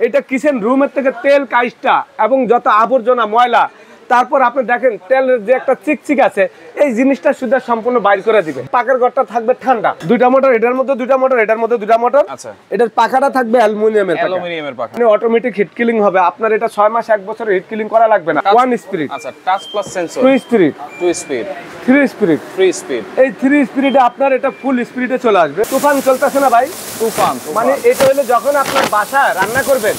এটা কিচেন রুমের থেকে তেল কাইস্টা এবং যত আবর্জনা ময়লা, তারপর আপনি দেখেন তেলের যে একটা চিকচিক আছে, এই জিনিসটা শুধু সম্পূর্ণ বাইর করে দিবে। পাকের ঘরটা থাকবে ঠান্ডা, দুইটা মোটর, এটার মধ্যে দুইটা মোটর, এটার মধ্যে দুইটা মোটর। আচ্ছা, এটার পাখাটা থাকবে অ্যালুমিনিয়ামের পাখা, মানে অটোমেটিক হিট কিলিং হবে। আপনার এটা 6 মাস 1 বছর হিট কিলিং করা লাগবে না। 1 স্পিড, আচ্ছা, touch plus sensor, 2 speed, 3 speed. এই 3 স্পিডে আপনার এটা ফুল স্পিডে চলে আসবে। তুফান চলতেছে না ভাই, তুফান মানে এটা হলো যখন আপনার বাসায় রান্না করবেন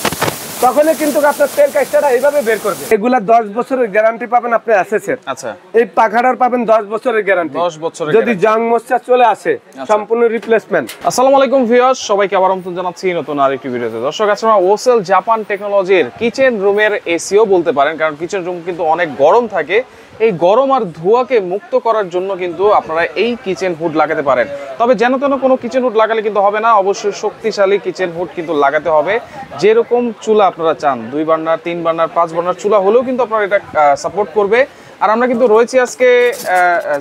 তখনই কিন্তু আপনার তেল কাইস্টাটা এইভাবে বের করবে। এগুলা 10 বছরের গ্যারান্টি পাবেন আপনি এসএসের। আচ্ছা, এই পাখাটার পাবেন 10 বছরের গ্যারান্টি। 10 বছরের যদি জাং মশা চলে আসে সম্পূর্ণ রিপ্লেসমেন্ট। আসসালামু আলাইকুম ভিউয়ার্স, সবাইকে আবার আমন্ত্রণ জানাচ্ছি নতুন আরেকটি ভিডিওতে। দর্শক, আপনারা ওসেল জাপান টেকনোলজির কিচেন রুমের এসিও বলতে পারেন, কারণ কিচেন রুম কিন্তু অনেক গরম থাকে। এই গরম আর ধোঁয়াকে মুক্ত করার জন্য কিন্তু আপনারা এই কিচেন হুড লাগাতে পারেন। তবে যেন তেন কোনো কিচেন হুড লাগালে কিন্তু হবে না, অবশ্যই শক্তিশালী কিচেন হুড কিন্তু লাগাতে হবে। যেরকম চুলা আপনারা চান, 2 বার্নার, 3 বার্নার, 5 বার্নার চুলা হলেও কিন্তু আপনারা এটা সাপোর্ট করবে। আর আমরা কিন্তু রয়েছি আজকে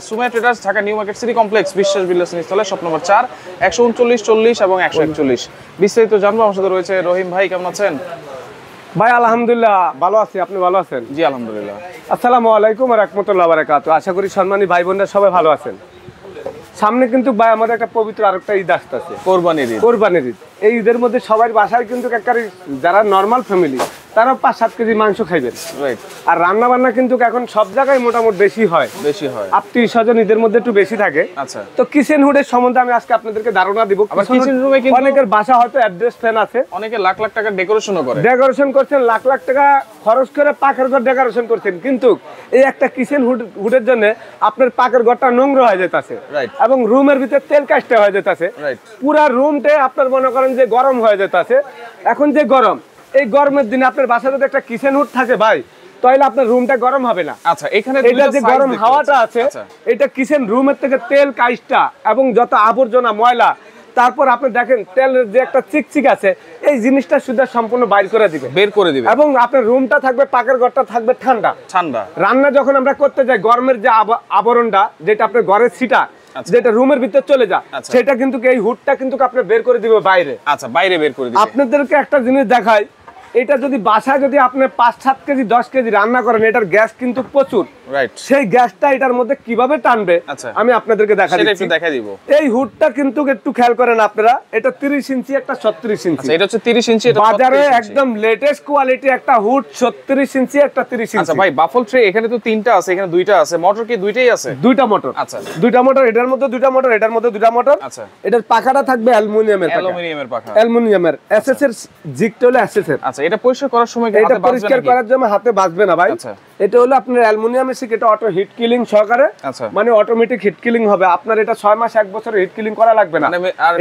Sumaiya traders, Dhaka new market city complex, বিশ্বাস বিল্ডার্স নিচতলায়, শপ নম্বর 4, 139, 40 এবং 141। বিস্তারিত জানবো। আমার সাথে রয়েছে রহিম ভাই, কেমন আছেন? ভাই আলহামদুলিল্লাহ ভালো আছি, আপনি ভালো আছেন? জি আলহামদুলিল্লাহ। আসসালামু আলাইকুম ওয়া রাহমাতুল্লাহি ওয়া বারাকাতুহু। আশা করি সম্মানী ভাই বোনরা সবাই ভালো আছেন। সামনে কিন্তু ভাই আমাদের একটা পবিত্র আরেকটা ঈদ আসতেছে, কোরবানির ঈদ। এই ঈদের মধ্যে সবার বাসায় কিন্তু একেবারে যারা নরমাল ফ্যামিলি তারা 5-7 কেজি মাংস খাইবেন। আর রান্না বান্না কিন্তু এখন সব জায়গায় মোটামুটি বেশি হয়। আত্মীয় স্বজন ঈদের মধ্যে একটু বেশি থাকে। আচ্ছা, তো কিচেন হুডের সম্বন্ধে আমি আজকে আপনাদেরকে ধারণা দিব। কিচেন রুমে কিন্তু অনেকের বাসা হয়তো অ্যাড্রেস ফ্যান আছে, অনেকে লাখ লাখ টাকা ডেকোরেশনও করে, ডেকোরেশন করছেন, লাখ লাখ টাকা খরচ করে পাকের ঘর ডেকোরেশন করছেন, কিন্তু এই একটা কিচেন হুডের জন্য আপনার পাকের ঘরটা নোংরা হয়ে যেতেছে এবং রুমের ভিতরে তেল কাস্টা হয়ে যেতেছে। পুরা রুমটা আপনার মনে করেন যে গরম হয়ে যেতেছে। এখন যে গরম, এই গরমের দিনে আপনার বাসায় যদি একটা কিচেন হুড থাকে ভাই, তাহলে আপনার রুমটা গরম হবে না। আচ্ছা, এখানে এটা যে গরম হাওয়াটা আছে, এটা কিচেন রুমের থেকে তেল কাইস্টা এবং যত আবর্জনা ময়লা, তারপর আপনি দেখেন তেলের যে একটা চিকচিক আছে, এই জিনিসটা শুধু সম্পূর্ণ বের করে দিবে এবং আপনার রুমটা থাকবে, পাকের ঘরটা থাকবে ঠান্ডা। রান্না যখন আমরা করতে যাই, গরমের যে আবরণটা, যেটা আপনার ঘরের সিটা যেটা রুমের ভিতর চলে যায়, সেটা কিন্তু এই হুডটা কিন্তু আপনি বের করে দিবে বাইরে। আচ্ছা, বাইরে বের করে দিবে। আপনাদেরকে একটা জিনিস দেখাই, এটা যদি বাসায় যদি আপনি 5-7 কেজি 10 কেজি রান্না করেন, এটার গ্যাস কিন্তু প্রচুর। সেই গ্যাসটা এটার মধ্যে কিভাবে টানবে আমি আপনাদেরকে দেখাই দিব। এই হুডটা কিন্তু একটু খেয়াল করেন আপনারা, এটা 30 ইঞ্চি, একটা 36 ইঞ্চি। এটা হচ্ছে 30 ইঞ্চি, এটা বাজারে একদম লেটেস্ট কোয়ালিটি একটা হুড, 36 ইঞ্চি, একটা 30 ইঞ্চি। আচ্ছা ভাই, বাফল ট্রে এখানে তো 3টা আছে, এখানে 2টা আছে। মোটর কি 2টাই আছে? 2টা মোটর। আচ্ছা, 2টা মোটর, এটার মধ্যে 2টা মোটর, এটার মধ্যে 2টা মোটর। আচ্ছা, এটার পাখাটা থাকবে অ্যালুমিনিয়ামের পাখা, অ্যালুমিনিয়ামের। এসএস এর জিগটা হলো এসএস এর। আচ্ছা, এটা পরিষ্কার করার সময় এটা পরিষ্কার করার জন্য হাতে বাজবে না ভাই। এটা হলো আপনার অ্যালুমিনিয়ামের শিক, এটা অটো হিট কিলিং সহকারে, মানে অটোমেটিক হিট কিলিং হবে। আপনার এটা 6 মাস 1 বছর হিট কিলিং করা লাগবে না,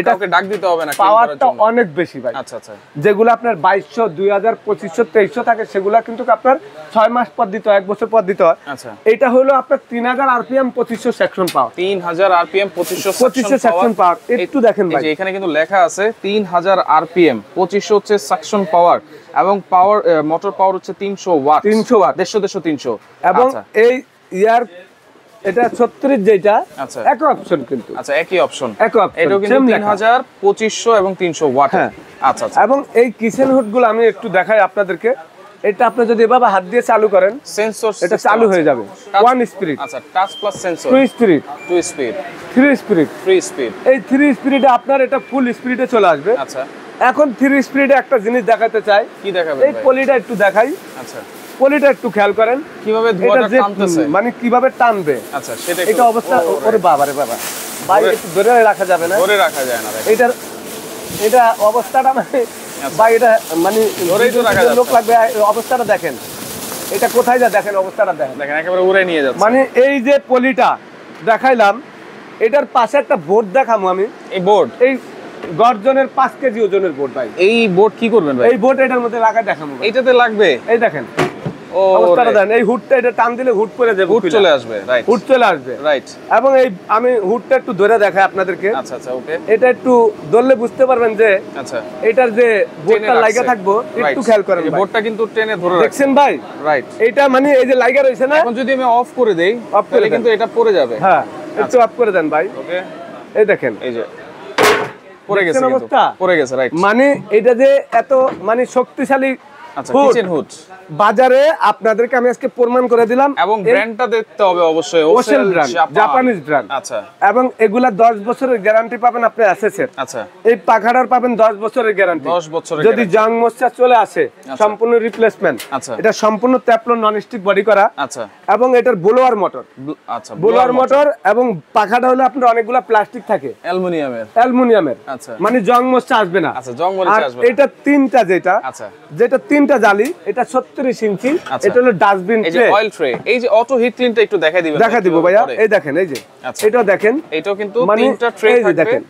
এটাকে ডাক দিতে হবে না। পাওয়ারটা অনেক বেশি ভাই। আচ্ছা আচ্ছা, যেগুলো আপনার 2200, 2000, 2500, 2300 থাকে, সেগুলা কিন্তু আপনার 6 মাস পর দিতে হয়, 1 বছর পর দিতে হয়। আচ্ছা, এটা হলো আপনার 3000 আরপিএম 2500 সেকশন পাওয়ার। 3000 আরপিএম 2500 সেকশন পাওয়ার। একটু দেখেন ভাই, এখানে কিন্তু লেখা আছে 3000 আরপিএম 2500 হচ্ছে সেকশন পাওয়ার, এবং পাওয়ার মোটর পাওয়ার হচ্ছে 300 ওয়াট। 150 300 এবং এই ইয়ার এটা 36 যেটা, একই অপশন কিন্তু। আচ্ছা, একই অপশন, এটাও কিন্তু 3000, 2500 এবং 300 ওয়াট। আচ্ছা আচ্ছা, এবং এই কিচেন হুডগুলো আমি একটু দেখাই আপনাদেরকে। এটা আপনি যদি এভাবে হাত দিয়ে চালু করেন, সেন্সর এটা চালু হয়ে যাবে। 1 স্পিড, আচ্ছা, touch plus sensor, 2 speed, 3 speed. এই 3 স্পিডে আপনার এটা ফুল স্পিডে চলে আসবে। আচ্ছা, এখন 3 স্পিডে একটা জিনিস দেখাতে চাই। কি দেখাবেন? এই পলিটা একটু দেখাই। আচ্ছা, পলিটা একটু খেয়াল করেন কিভাবে ধোঁয়াটা টানতেছে, মানে কিভাবে টানবে। আচ্ছা, সেটা এটা অবস্থা। ওরে বাবা রে বাবা ভাই, একটু ধরে রাখা যাবে না, ধরে রাখা যায় না। এটা অবস্থাটা মানে ভাই, এটা মানে ধরেই তো রাখা যাচ্ছে। লোক লাগবে, অবস্থাটা দেখেন, এটা কোথায় যা দেখেন, অবস্থাটা দেখেন, একেবারে উড়ে নিয়ে যাচ্ছে। মানে এই যে পলিটা দেখাইলাম, এটার পাশে একটা বোর্ড দেখাবো আমি। এই বোর্ড, এই গর্জনের 5 কেজি ওজনের বোর্ড ভাই। এই বোর্ড কি করবেন ভাই? এই বোর্ড এটার মধ্যে লাগা দেখাবো। এইটাতে লাগবে, এই দেখেন অবস্থাটা দেন। এই হুডটা এটা টান দিলে হুড পড়ে যাবে, হুড চলে আসবে। রাইট, হুড চলে আসবে। রাইট। এবং এই আমি হুডটা একটু ধরে দেখাই আপনাদেরকে। আচ্ছা আচ্ছা, ওকে। এটা একটু ধরলে বুঝতে পারবেন যে আচ্ছা, এটার যে বোর্ডটা লাগা থাকবো, একটু খেয়াল করেন। এই বোর্ডটা কিন্তু টেনে ধরে রাখছেন, দেখছেন ভাই? রাইট। এটা মানে এই যে লাগা রইছে না, এখন যদি আমি অফ করে দেই তাহলে কিন্তু এটা পড়ে যাবে। হ্যাঁ, একটু অফ করে দেন ভাই। ওকে, এই দেখেন, এই যে পড়ে গেছে দেখছেন অবস্থা? পড়ে গেছে, রাইট। মানে এটা যে এত মানে শক্তিশালী আচ্ছা, কিচেন হুড বাজারে আপনাদেরকে আমি আজকে প্রমাণ করে দিলাম। এবং ব্র্যান্ডটা দেখতে হবে অবশ্যই ওসেল ব্র্যান্ড, জাপানিজ ব্র্যান্ড। আচ্ছা, এবং এগুলা 10 বছরের গ্যারান্টি পাবেন আপনি এসএসের। আচ্ছা, এই পাখাটার পাবেন 10 বছরের গ্যারান্টি। 10 বছরের যদি জং মশা চলে আসে সম্পূর্ণ রিপ্লেসমেন্ট। আচ্ছা, এটা সম্পূর্ণ ট্যাফলন নন স্টিক বডি করা। আচ্ছা, এবং এটার ব্লোয়ার মোটর। আচ্ছা, ব্লোয়ার মোটর এবং পাখাটা হলো আপনার অনেকগুলা প্লাস্টিক থাকে, অ্যালুমিনিয়ামের। আচ্ছা, মানে জং মশা আসবে না। আচ্ছা, জং মশা আসবে না। এটা তিনটা আচ্ছা, যেটা তিনটা জালি, এটা 36 ইঞ্চি। এটা হলো ডাস্টবিন এই যে অয়েল ট্রে, এই যে অটো হিট ক্লিনটা একটু দেখাই দিবেন? দেখা দিব ভাইয়া, এই দেখেন, এই যে এটাও দেখেন, এটাও কিন্তু মানে তিনটা ট্রে থাকবে, দেখেন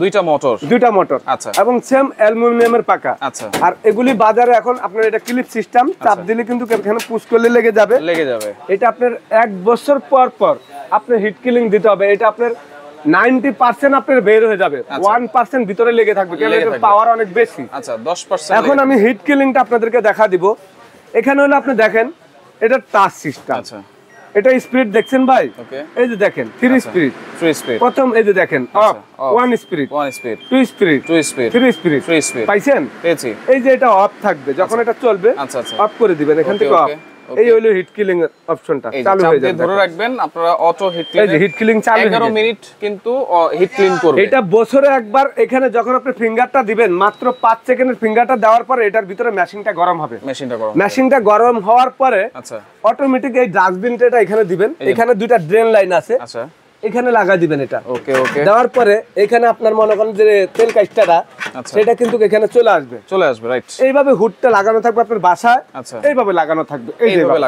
দুইটা মোটর। আচ্ছা, এবং সেম অ্যালুমিনিয়ামের পাকা। আচ্ছা, আর এগুলি বাজারে এখন আপনার এটা ক্লিপ সিস্টেম, চাপ দিলে কিন্তু এখানে পুশ করলে লেগে যাবে। এটা আপনার 1 বছর পর পর আপনি হিট কিলিং দিতে হবে। এটা আপনার 90% আপনার বের হয়ে যাবে, 1% ভিতরে লেগে থাকবে, কারণ এর পাওয়ার অনেক বেশি। আচ্ছা, 10%। এখন আমি হিট কিলিংটা আপনাদেরকে দেখা দিব। এখানে হলো আপনি দেখেন, এটা টাচ সিস্টেম। আচ্ছা, এটা স্পিড দেখছেন ভাই? এই যে দেখেন 3 স্পিড। প্রথম এই যে দেখেন অফ, 1 স্পিড, 2 স্পিড, 3 স্পিড। পাইছেন? পেয়েছি। এই যে এটা অফ থাকবে, যখন এটা চলবে অফ করে দিবেন, এখান থেকে অফ। এই হলো হিট কিলিং এর অপশনটা চালু হয়ে যাবে। ধরে রাখবেন আপনারা অটো হিট ক্লিন, এই যে হিট কিলিং চালু 11 মিনিট কিন্তু হিট ক্লিন করবে। এটা বছরে একবার। এখানে যখন আপনি ফিঙ্গারটা দিবেন, মাত্র 5 সেকেন্ডের ফিঙ্গারটা দেওয়ার পরে এটার ভিতরে মেশিনটা গরম হবে। মেশিনটা গরম হওয়ার পরে আচ্ছা, অটোমেটিক এই ডাস্টবিনটা এটা এখানে দিবেন। এখানে দুইটা ড্রেন লাইন আছে, আচ্ছা, এখানে লাগাই দিবেন এটা। ওকে, দেওয়ার পরে এখানে আপনার মনে করেন যে তেল কাস্টাটা, সেটা কিন্তু এখানে চলে আসবে, রাইট। এইভাবে হুডটা লাগানো থাকবে আপনার বাসায়। আচ্ছা, এইভাবে লাগানো থাকবে, এইভাবে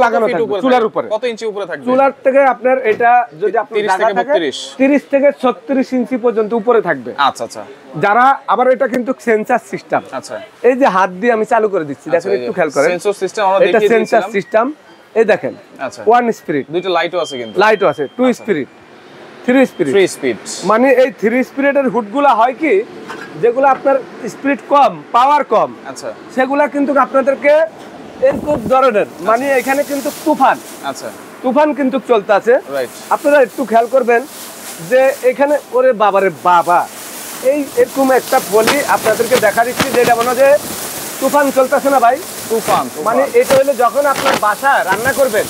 লাগানো থাকবে, চুলার উপরে। কত ইঞ্চি উপরে থাকবে? চুলার থেকে আপনার এটা যদি আপনার জায়গা থাকে 30 থেকে 36 ইঞ্চি পর্যন্ত উপরে থাকবে। আচ্ছা, আচ্ছা। যারা আবার এটা কিন্তু সেন্সর সিস্টেম। আচ্ছা, এই যে হাত দিয়ে আমি চালু করে দিচ্ছি, দেখেন একটু খেয়াল করেন, সেন্সর সিস্টেম আমরা দেখিয়ে দিয়েছিলাম। এটা সেন্সর সিস্টেম, এই দেখেন। আচ্ছা, 1 স্পিড, দুইটা লাইটও আছে, কিন্তু লাইটও আছে, 2 স্পিড, 3 স্পিড। মানে এই 3 স্পিডের হুডগুলা হয় কি, যেগুলো আপনার স্পিড কম, পাওয়ার কম, আচ্ছা, সেগুলা কিন্তু আপনাদেরকে এরকম ধরনের, মানে এখানে কিন্তু তুফান, আচ্ছা, তুফান কিন্তু চলতে আছে। রাইট। আপনারা একটু খেয়াল করবেন যে এখানে ওরে বাবারে বাবা, এই এরকম একটা বলি আপনাদেরকে দেখা দিচ্ছি, যেটা মনে হয় যে তুফান চলতেছে না ভাই, তুফান। মানে এটা হলো যখন আপনার বাসা রান্না করবেন,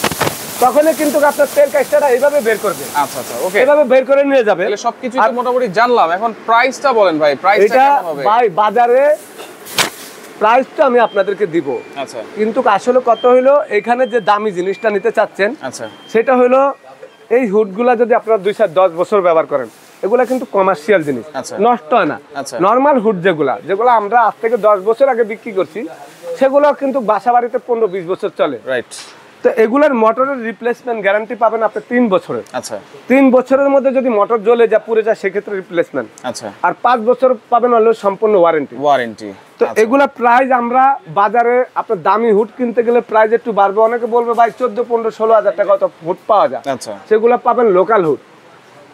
তখনই কিন্তু আপনার তেল কাস্টাটা এইভাবে বের করবে। আচ্ছা, আচ্ছা, ওকে, এইভাবে বের করে নিয়ে যাবে। তাহলে সবকিছু তো মোটামুটি জানলাম। এখন প্রাইসটা বলেন ভাই, প্রাইসটা কেমন হবে? ভাই বাজারে প্রাইসটা আমি আপনাদেরকে দিব। আচ্ছা, কিন্তু আসলে কত হইলো, এখানে যে দামি জিনিসটা নিতে চাচ্ছেন, আচ্ছা, সেটা হলো এই হুডগুলা যদি আপনারা 2-10 বছর ব্যবহার করেন, এগুলা কিন্তু কমার্শিয়াল জিনিস, নষ্ট হয় না। নরমাল হুড যেগুলো আমরা আজ থেকে 10 বছর আগে বিক্রি করছি, সেগুলো কিন্তু বাসা বাড়িতে 15-20 বছর চলে। রাইট। তো এগুলার মোটরের রিপ্লেসমেন্ট গ্যারান্টি পাবেন আপনি 3 বছরের। আচ্ছা, 3 বছরের মধ্যে যদি মোটর জ্বলে যা পুড়ে যায়, সেক্ষেত্রে রিপ্লেসমেন্ট। আচ্ছা, আর 5 বছর পাবেন হলো সম্পূর্ণ ওয়ারেন্টি। তো এগুলা প্রাইস আমরা বাজারে আপনার দামি হুড কিনতে গেলে প্রাইস একটু বাড়বে। অনেকে বলবে ভাই 14, 15, 16 হাজার টাকা তো হুড পাওয়া যায়। আচ্ছা, সেগুলা পাবেন লোকাল হুড,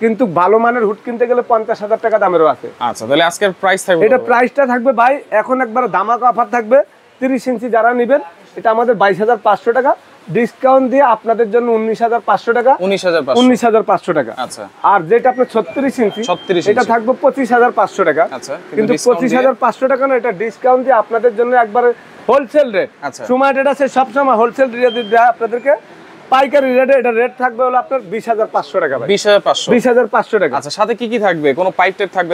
কিন্তু ভালো মানের হুড কিনতে গেলে 50,000 টাকা দামেরও আছে। আচ্ছা, তাহলে আজকের প্রাইস থাকবে, এটা প্রাইসটা থাকবে ভাই এখন একবার ধামাকা অফার থাকবে। 30 ইঞ্চি যারা নেবেন, এটা আমাদের 22,500 টাকা, ডিসকাউন্ট দিয়ে আপনাদের জন্য 19,500 টাকা, 19,500 টাকা। আচ্ছা, আর যেটা আপনার 36 ইঞ্চি, এটা থাকবে 25,500 টাকা। আচ্ছা, কিন্তু 25,500 টাকা না, এটা ডিসকাউন্ট দিয়ে আপনাদের জন্য একবারে হোলসেল রেট। সময় রেট আছে সবসময়, হোলসেল রেট দেয় আপনাদেরকে। পাইকারি রেটে এটা রেট থাকবে হলো আপনার 20,500 টাকা ভাই। 20,500 টাকা। আচ্ছা, সাথে কি কি থাকবে? কোন পাইপ টাইপ থাকবে?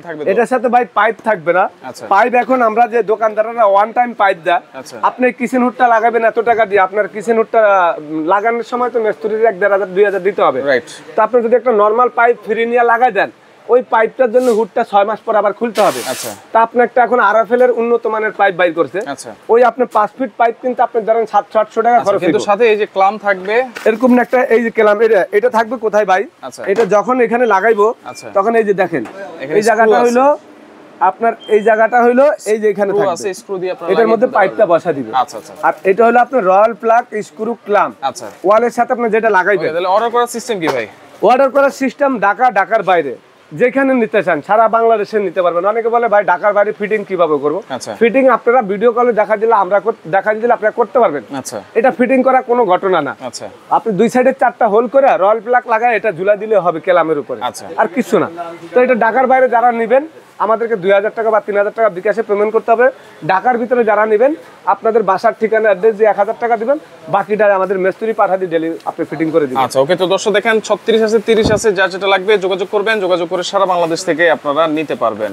থাকবে। এটার সাথে ভাই পাইপ থাকবে না। পাইপ এখন আমরা যে দোকানদাররা ওয়ান টাইম পাইপ দেয়, আপনি কিচেন হুডটা লাগাবেন এত টাকা দিয়ে, আপনার কিচেন হুডটা লাগানোর সময় তো মিস্ত্রির 1,500, 2,000 দিতে হবে। রাইট। তো আপনি যদি একটা নরমাল পাইপ ফ্রি নিয়ে লাগাই দেন, ওই পাইপটার জন্য হুডটা 6 মাস পর আবার খুলতে হবে। আচ্ছা। তা আপনি একটা এখন আরএফএল এর উন্নত মানের পাইপ বাইর করছে। আচ্ছা। ওই আপনি 5 ফিট পাইপ কিন্তু আপনি ধরেন 700-800 টাকা খরচ। কিন্তু সাথে এই যে ক্লাম থাকবে, এরকম একটা এই যে ক্লাম, এটা থাকবে কোথায় ভাই? এটা যখন এখানে লাগাইবো, তখন এই যে দেখেন এই জায়গাটা হইলো আপনার, এই জায়গাটা হইলো এই যে এখানে থাকবে, স্ক্রু দিয়ে আপনারা এটার মধ্যে পাইপটা বসা দিবেন। আচ্ছা আচ্ছা। আর এটা হলো আপনার রয়্যাল প্লাগ স্ক্রু ক্লাম। আচ্ছা। ওয়ালের সাথে আপনি যেটা লাগাইবেন। তাহলে অর্ডার করার সিস্টেম কি ভাই? অর্ডার করার সিস্টেম ঢাকার বাইরে যেখানে নিতে চান সারা বাংলাদেশে নিতে পারবেন। অনেকে বলে ভাই ঢাকার বাইরে ফিটিং কিভাবে করব, আচ্ছা ফিটিং আপনারা ভিডিও কলে দেখা দিলে আপনারা করতে পারবেন। আচ্ছা এটা ফিটিং করা কোনো ঘটনা না। আচ্ছা আপনি দুই সাইডে 4টা হোল করে রয়্যাল প্লাগ লাগায় এটা ঝুলা দিলে হবে কেলামের উপরে, আচ্ছা। আর কিছু না। তো এটা ঢাকার বাইরে যারা নেবেন আমাদেরকে 2000 টাকা বা 3000 টাকা বিকাশে পেমেন্ট করতে হবে। ঢাকার ভিতরে যারা নেবেন আপনাদের বাসার ঠিকানা অ্যাড্রেস দিয়ে 1000 টাকা দিবেন, বাকিটা আমাদের মিস্ত্রি পাঠা দিয়ে ডেলি আপনি ফিটিং করে দিবেন। আচ্ছা ওকে। তো দর্শক দেখেন 36 আছে 30 আছে, যার যেটা লাগবে যোগাযোগ করবেন, যোগাযোগ করে সারা বাংলাদেশ থেকে আপনারা নিতে পারবেন।